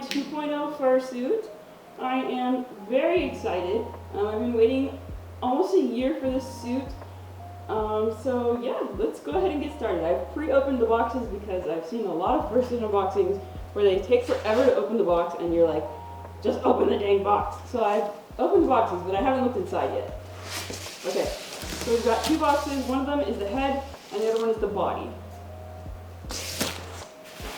2.0 fursuit. I am very excited. I've been waiting almost a year for this suit. So yeah, let's go ahead and get started. I've pre-opened the boxes because I've seen a lot of fursuit unboxings where they take forever to open the box and you're like, just open the dang box. So I've opened the boxes, but I haven't looked inside yet. Okay, so we've got two boxes. One of them is the head and the other one is the body.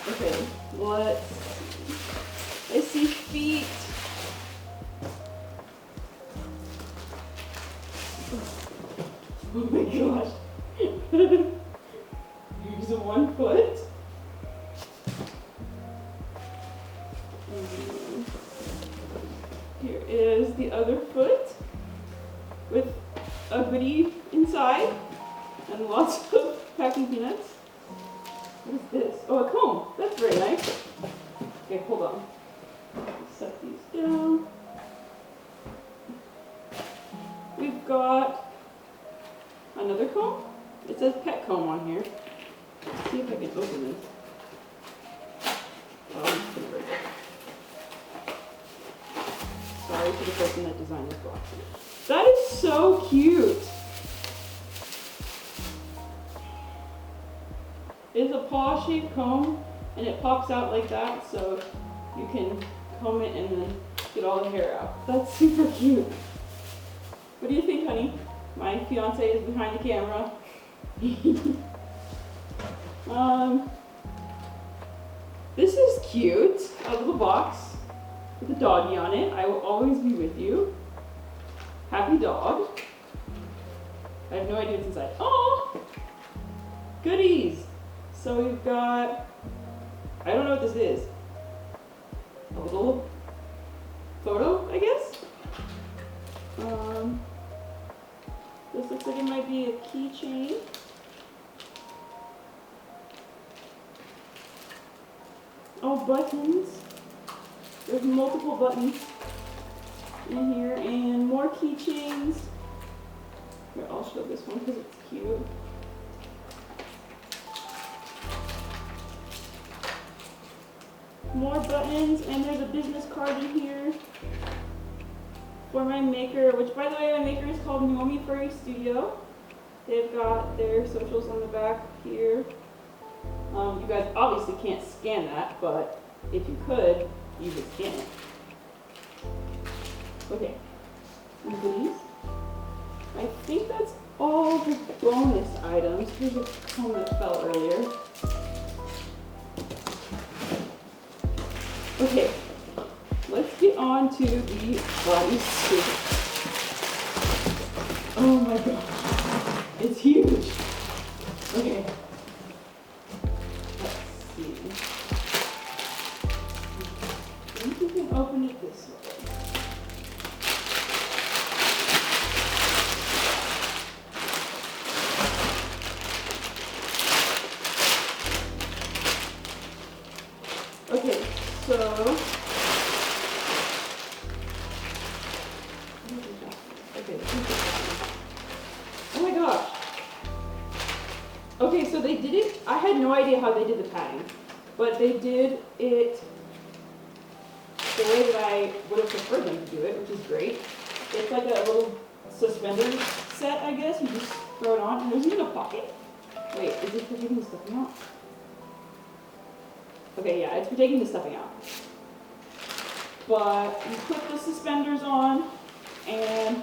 Okay, let's see. I see feet. Oh my gosh. Here's the one foot. And here is the other foot with a hoodie inside and lots of packing peanuts. What is this? Oh, a comb. That's very nice. Okay, hold on. Set these down. We've got another comb. It says pet comb on here. Let's see if I can open this. Oh, I'm just gonna break it. Sorry to the person that designed this box. That is so cute. It's a paw-shaped comb, and it pops out like that, so you can comb it and then get all the hair out. That's super cute. What do you think, honey? My fiance is behind the camera. This is cute. A little box with a doggy on it. I will always be with you. Happy dog. I have no idea what's inside. Oh, goodies. So we've got, I don't know what this is. A little photo, I guess. This looks like it might be a keychain. Oh, buttons. There's multiple buttons in here and more keychains. Here, I'll show this one because it's cute. More buttons, and there's a business card in here for my maker, which by the way, my maker is called NuomiFurryStudio. They've got their socials on the back here. You guys obviously can't scan that, but if you could, you could scan it. Okay, some goodies. I think that's all the bonus items. Here's a comb that fell earlier. Okay, let's get on to the bodysuit. Oh my gosh, it's huge. Okay, let's see. I think we can open it this way. Okay. So, okay, oh my gosh. Okay, so they did it, I had no idea how they did the padding, but they did it the way that I would have preferred them to do it, which is great. It's like a little suspender set, I guess. You just throw it on, and there's even a pocket. Wait, is it for taking the stuffing out? Okay, yeah, it's for taking the stuffing out. But you put the suspenders on, and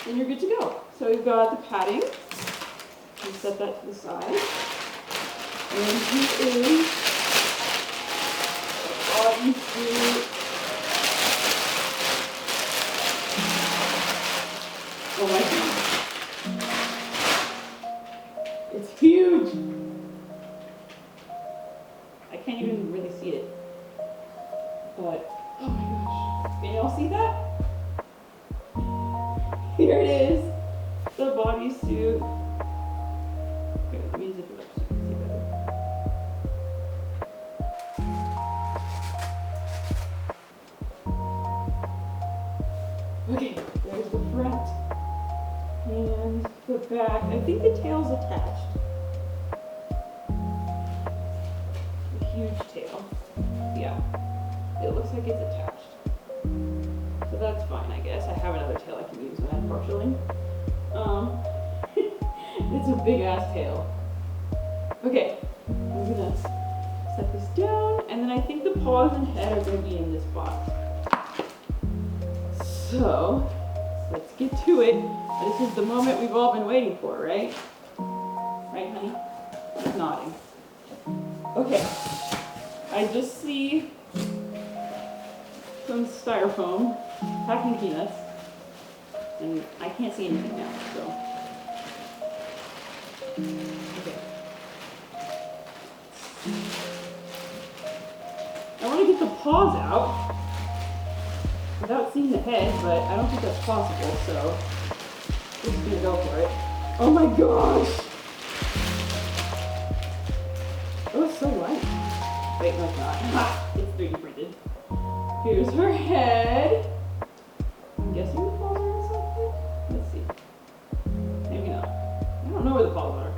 then you're good to go. So we've got the padding. You set that to the side. And here is the bodysuit. Oh my god. It's huge. I can't even really see it. But, oh my gosh. Can y'all see that? Here it is. The bodysuit. Okay, let me zip it up so you can see better. Okay, there's the front and the back. I think the tail's attached. A huge tail. Yeah. it looks like it's attached. So that's fine, I guess. I have another tail I can use unfortunately. It's a big ass tail. Okay, I'm gonna set this down, and then I think the paws and head are gonna be in this box. So, let's get to it. This is the moment we've all been waiting for, right? Right, honey? She's nodding. Okay, I just see some styrofoam packing peanuts, and I can't see anything now, so. Okay. I want to get the paws out without seeing the head, but I don't think that's possible, so we're just gonna go for it. Oh my gosh! Oh, it's so light. Wait, no, it's not. Ha! It's 3D printed. Here's her head. I'm guessing the paws are inside. Let's see. Maybe not. I don't know where the paws are.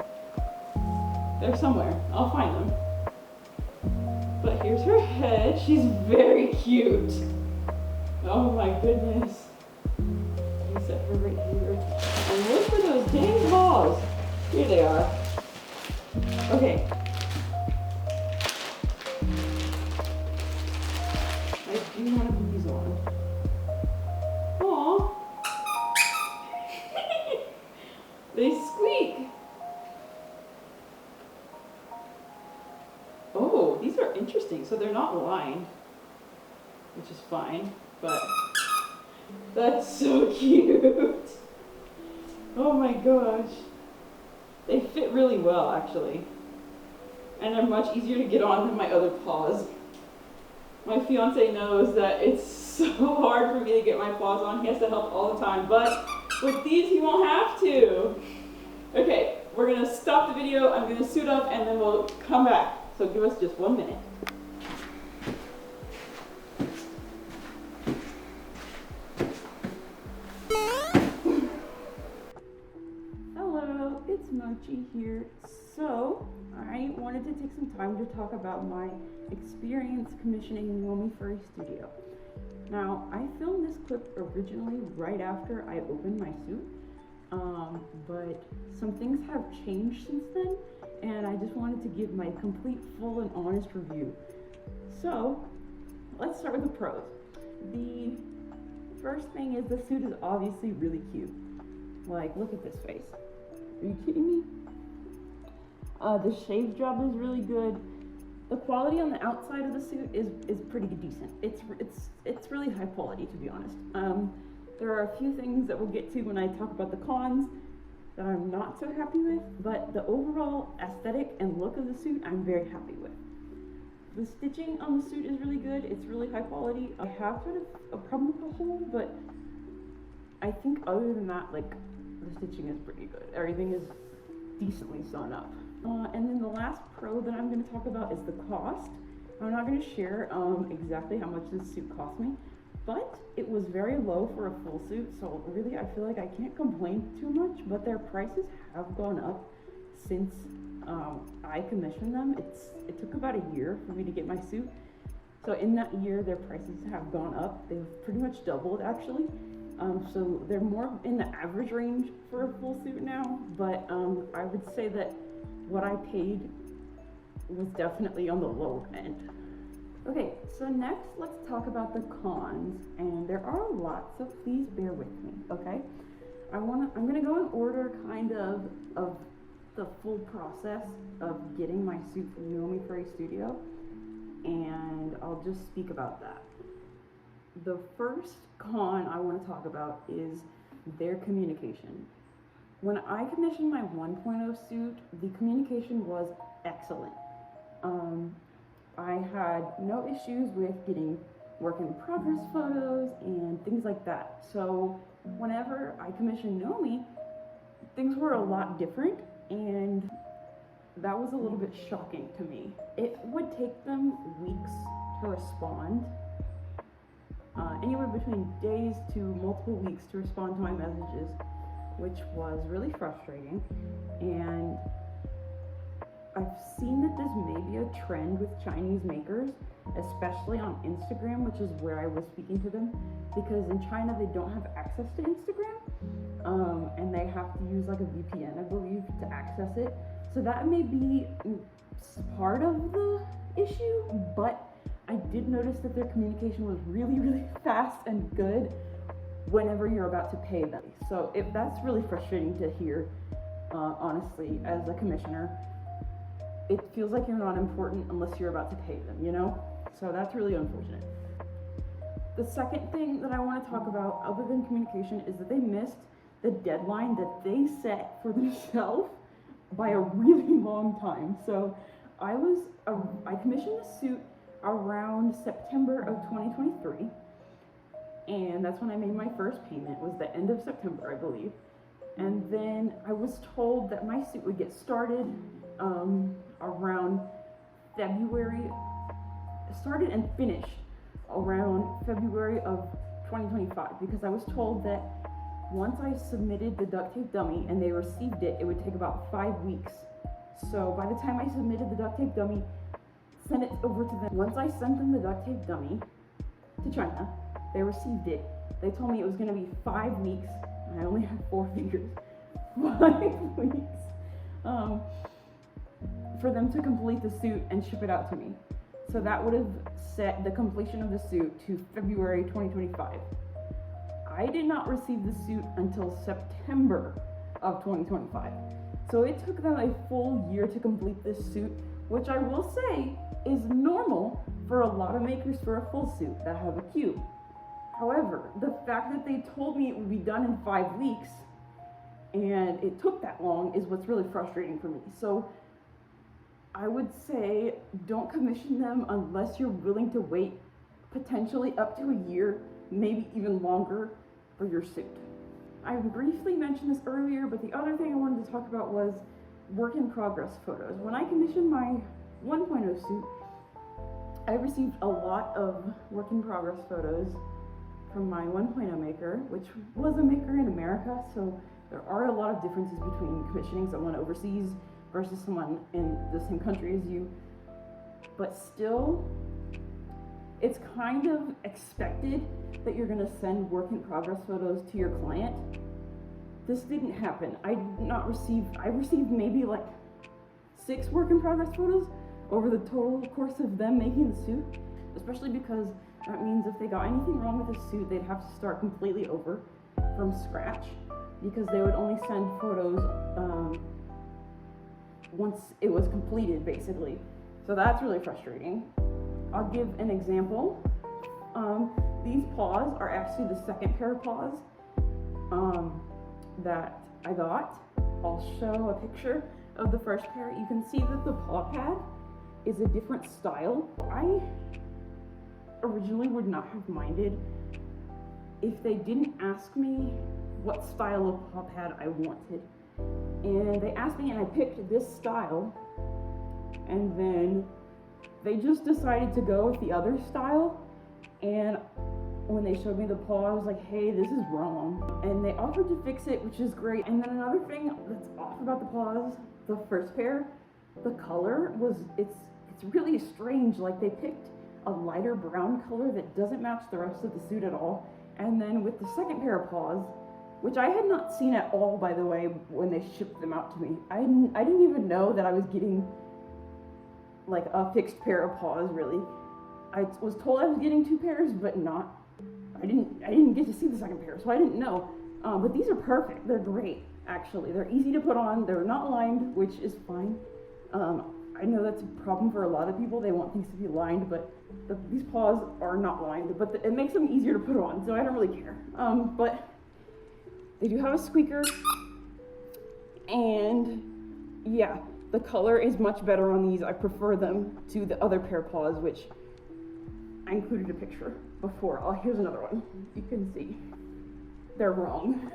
They're somewhere. I'll find them. But here's her head. She's very cute. Oh my goodness. Let me set her right here. And look for those dang paws. Here they are. Okay. I do want to put these on. Aww. They squeak. Oh, these are interesting. So they're not lined, which is fine, but that's so cute. Oh my gosh. They fit really well, actually. And they're much easier to get on than my other paws. My fiance knows that it's so hard for me to get my paws on. He has to help all the time, but with these, he won't have to. Okay, we're gonna stop the video. I'm gonna suit up and then we'll come back. So give us just 1 minute. Hello, it's Mochi here. So, I wanted to take some time to talk about my experience commissioning NuomiFurryStudio. Now, I filmed this clip originally right after I opened my suit, but some things have changed since then, and I just wanted to give my complete, full, and honest review. So, let's start with the pros. The first thing is the suit is obviously really cute. Like, look at this face. Are you kidding me? The shave job is really good. The quality on the outside of the suit is pretty decent. It's really high quality, to be honest. There are a few things that we'll get to when I talk about the cons that I'm not so happy with, but the overall aesthetic and look of the suit I'm very happy with. The stitching on the suit is really good. It's really high quality. I have sort of a problem with the hole, but I think other than that, like, the stitching is pretty good. Everything is decently sewn up. And then the last pro that I'm going to talk about is the cost. I'm not going to share exactly how much this suit cost me, but it was very low for a full suit, so really I feel like I can't complain too much, but their prices have gone up since I commissioned them. It took about a year for me to get my suit, so in that year their prices have gone up. They've pretty much doubled, actually. So they're more in the average range for a full suit now, but I would say that what I paid was definitely on the low end. Okay, so next let's talk about the cons, and there are lots, so please bear with me, okay? I'm gonna go in order kind of the full process of getting my suit from NuomiFurryStudio, and I'll just speak about that. The first con I want to talk about is their communication. When I commissioned my 1.0 suit, the communication was excellent. I had no issues with getting work in progress photos and things like that. So whenever I commissioned Nomi, things were a lot different, and that was a little bit shocking to me. It would take them weeks to respond. Anywhere between days to multiple weeks to respond to my messages, which was really frustrating. And I've seen that this may be a trend with Chinese makers, especially on Instagram, which is where I was speaking to them, because in China they don't have access to Instagram, and they have to use like a VPN, I believe, to access it. So that may be part of the issue, but I did notice that their communication was really, really fast and good whenever you're about to pay them. So that's really frustrating to hear, honestly, as a commissioner. It feels like you're not important unless you're about to pay them, you know? So that's really unfortunate. The second thing that I want to talk about, other than communication, is that they missed the deadline that they set for themselves by a really long time. So I commissioned the suit around September of 2023, and that's when I made my first payment, was the end of September, I believe. And then I was told that my suit would get started around February, started and finished around February of 2025, because I was told that once I submitted the duct tape dummy and they received it, it would take about 5 weeks. So by the time I submitted the duct tape dummy, sent it over to them. Once I sent them the duct tape dummy to China, they received it. They told me it was going to be 5 weeks. I only have 4 fingers. 5 weeks for them to complete the suit and ship it out to me. So that would have set the completion of the suit to February 2025. I did not receive the suit until September of 2025. So it took them a full year to complete this suit, which I will say is normal for a lot of makers for a full suit that have a cube. However, the fact that they told me it would be done in 5 weeks and it took that long is what's really frustrating for me. So I would say don't commission them unless you're willing to wait potentially up to a year, maybe even longer, for your suit. I briefly mentioned this earlier, but the other thing I wanted to talk about was work in progress photos. When I commissioned my 1.0 suit, I received a lot of work in progress photos from my 1.0 maker, which was a maker in America, so there are a lot of differences between commissioning someone overseas versus someone in the same country as you. But still, it's kind of expected that you're gonna send work in progress photos to your client. This didn't happen. I received maybe like 6 work in progress photos over the total course of them making the suit, especially because that means if they got anything wrong with the suit, they'd have to start completely over from scratch, because they would only send photos once it was completed, basically. So that's really frustrating. I'll give an example. These paws are actually the second pair of paws that I got. I'll show a picture of the first pair. You can see that the paw pad is a different style. I originally would not have minded if they didn't ask me what style of paw pad I wanted. And they asked me and I picked this style, and then they just decided to go with the other style. And when they showed me the paw, I was like, hey, this is wrong. And they offered to fix it, which is great. And then another thing that's off about the paws, the first pair, the color was, it's really strange. Like, they picked a lighter brown color that doesn't match the rest of the suit at all. And then with the second pair of paws, which I had not seen at all, by the way, when they shipped them out to me. I didn't even know that I was getting like a fixed pair of paws, really. I was told I was getting 2 pairs, but not. I didn't get to see the second pair, so I didn't know. But these are perfect. They're great, actually. They're easy to put on. They're not lined, which is fine. I know that's a problem for a lot of people. They want things to be lined, but these paws are not lined. But it makes them easier to put on, so I don't really care. But they do have a squeaker, and yeah, the color is much better on these. I prefer them to the other pair of paws, which I included a picture before. Oh, here's another one. You can see they're wrong,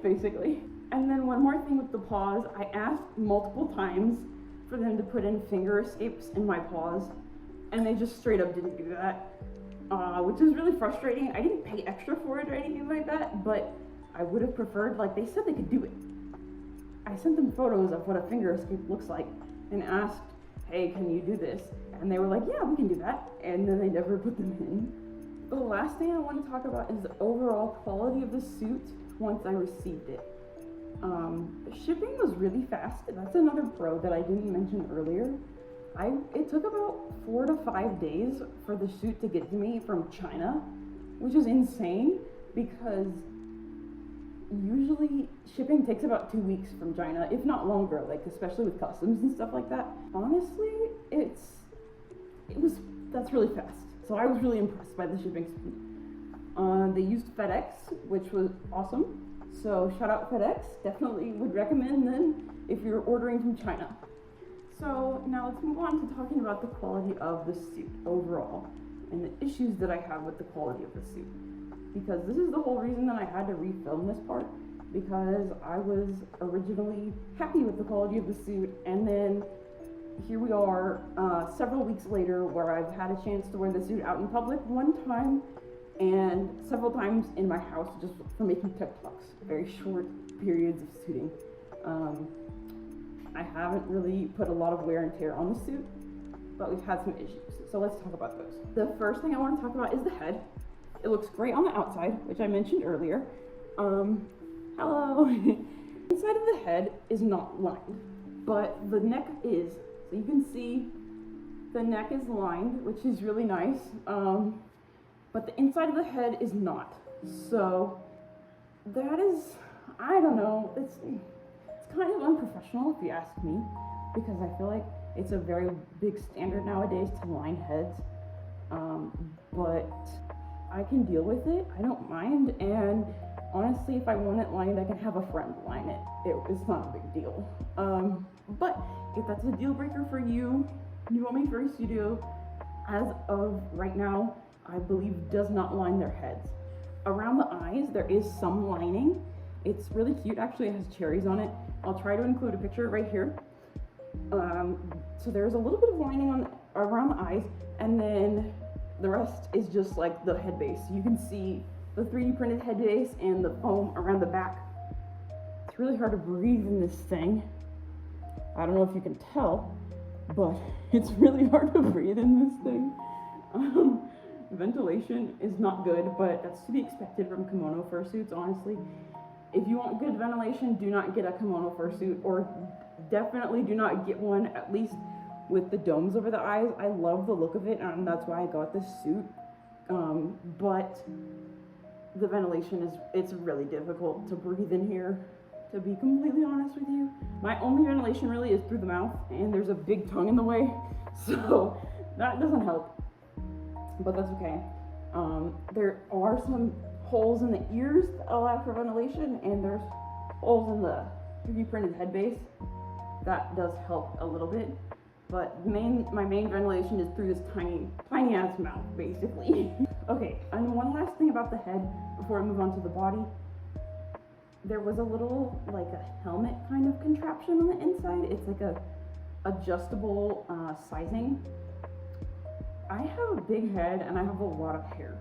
basically. And then one more thing with the paws, I asked multiple times for them to put in finger escapes in my paws, and they just straight up didn't do that, which is really frustrating. I didn't pay extra for it or anything like that, but I would have preferred, like, they said they could do it. I sent them photos of what a finger escape looks like, and asked, hey, can you do this? And they were like, yeah, we can do that. And then they never put them in. The last thing I want to talk about is the overall quality of the suit once I received it. Shipping was really fast. That's another pro that I didn't mention earlier. It took about 4 to 5 days for the suit to get to me from China, which is insane because usually shipping takes about 2 weeks from China, if not longer, like especially with customs and stuff like that. Honestly, that's really fast. So I was really impressed by the shipping speed. They used FedEx, which was awesome. So shout out FedEx, definitely would recommend them if you're ordering from China. So now let's move on to talking about the quality of the suit overall and the issues that I have with the quality of the suit. Because this is the whole reason that I had to refilm this part, because I was originally happy with the quality of the suit, and then here we are several weeks later where I've had a chance to wear the suit out in public one time and several times in my house just for making TikToks, very short periods of suiting. I haven't really put a lot of wear and tear on the suit, but we've had some issues. So let's talk about those. The first thing I want to talk about is the head. It looks great on the outside, which I mentioned earlier. Hello. Inside of the head is not lined, but the neck is. So you can see the neck is lined, which is really nice. But the inside of the head is not. So that is, I don't know, it's kind of unprofessional if you ask me, because I feel like it's a very big standard nowadays to line heads. But I can deal with it, I don't mind, and honestly, if I want it lined, I can have a friend line it. It's not a big deal. But if that's a deal breaker for you, NuomiFurryStudio, as of right now, I believe does not line their heads. Around the eyes, there is some lining. It's really cute, actually it has cherries on it. I'll try to include a picture right here. So there's a little bit of lining around the eyes, and then the rest is just like the head base. You can see the 3D printed head base and the foam around the back. It's really hard to breathe in this thing. I don't know if you can tell, but it's really hard to breathe in this thing. Ventilation is not good, but that's to be expected from kimono fursuits, honestly. If you want good ventilation, do not get a kimono fursuit, or definitely do not get one, at least with the domes over the eyes. I love the look of it, and that's why I got this suit. But the ventilation it's really difficult to breathe in here, to be completely honest with you. My only ventilation really is through the mouth, and there's a big tongue in the way, so that doesn't help. But that's okay. There are some holes in the ears that allow for ventilation, and there's holes in the 3D printed head base. That does help a little bit, but my main ventilation is through this tiny ass mouth, basically. Okay, and one last thing about the head before I move on to the body. There was a little, like a helmet kind of contraption on the inside. It's like a adjustable sizing. I have a big head and I have a lot of hair.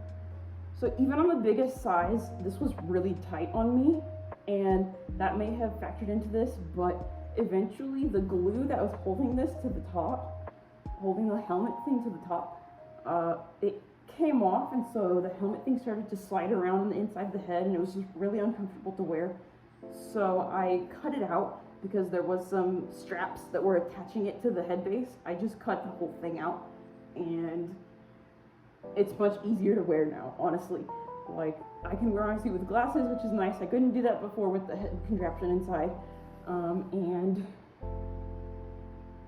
So even on the biggest size, this was really tight on me, and that may have factored into this, but eventually the glue that was holding this to the top, holding the helmet thing to the top, it came off, and so the helmet thing started to slide around on the inside of the head, and it was just really uncomfortable to wear. So I cut it out because there was some straps that were attaching it to the head base. I just cut the whole thing out, and it's much easier to wear now, honestly. Like, I can wear my suit with glasses, which is nice. I couldn't do that before with the head contraption inside. And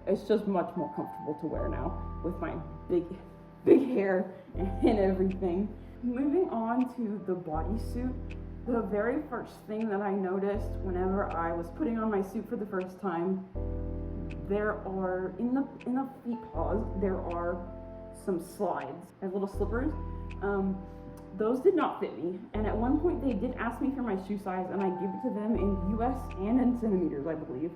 it's just much more comfortable to wear now with my big hair and everything. Moving on to the bodysuit, the very first thing that I noticed whenever I was putting on my suit for the first time, there are, in the feet paws, there are some slides, and little slippers. Those did not fit me, and at one point they did ask me for my shoe size, and I gave it to them in US and in centimeters, I believe.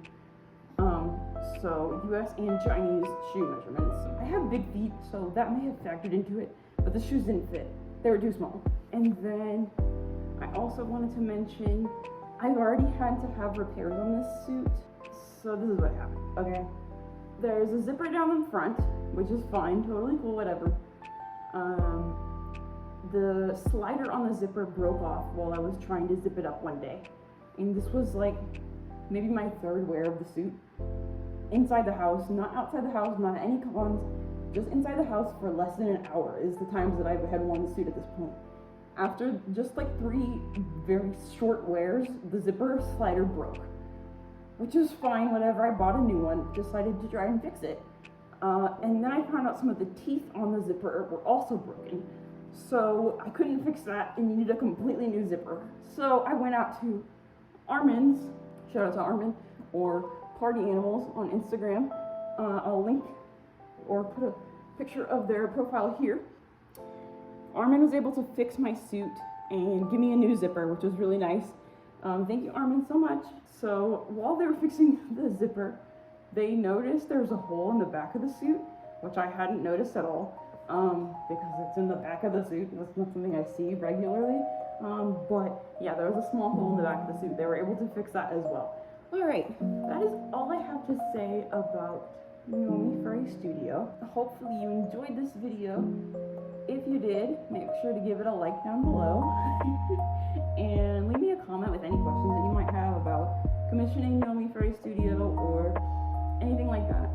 So US and Chinese shoe measurements. I have big feet, so that may have factored into it, but the shoes didn't fit. They were too small. And then I also wanted to mention, I've already had to have repairs on this suit. So this is what happened, okay? there's a zipper down in front, which is fine, totally cool, whatever. The slider on the zipper broke off while I was trying to zip it up one day. And this was like maybe my third wear of the suit. Inside the house, not outside the house, not at any cons, just inside the house for less than an hour is the times that I had worn the suit at this point. After just like 3 very short wears, the zipper slider broke. Which is fine, whatever. I bought a new one, decided to try and fix it. And then I found out some of the teeth on the zipper were also broken. So I couldn't fix that and needed a completely new zipper. So I went out to Armin's, shout out to Armin, or Party Animals on Instagram. I'll link or put a picture of their profile here. Armin was able to fix my suit and give me a new zipper, which was really nice. Thank you, Armin, so much. So while they were fixing the zipper, they noticed there was a hole in the back of the suit, which I hadn't noticed at all, because it's in the back of the suit. That's not something I see regularly. But yeah, there was a small hole in the back of the suit. They were able to fix that as well. All right, that is all I have to say about NuomiFurryStudio. Hopefully you enjoyed this video. If you did, make sure to give it a like down below. And leave me a comment with any questions that you might have about commissioning NuomiFurryStudio or anything like that.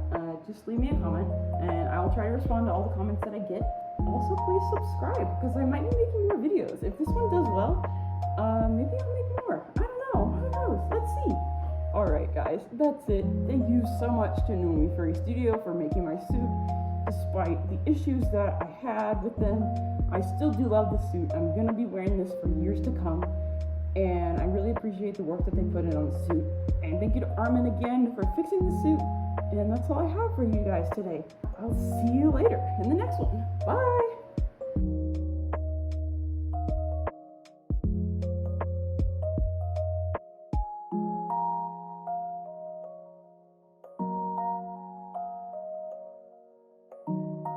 Just leave me a comment and I'll try to respond to all the comments that I get. Also, please subscribe because I might be making more videos. If this one does well, maybe I'll make more. I don't know. Who knows? Let's see. Alright guys, that's it. Thank you so much to NuomiFurryStudio for making my suit. Despite the issues that I had with them, I still do love the suit. I'm going to be wearing this for years to come. And I really appreciate the work that they put in on the suit. And thank you to Armin again for fixing the suit. And that's all I have for you guys today. I'll see you later in the next one. Bye!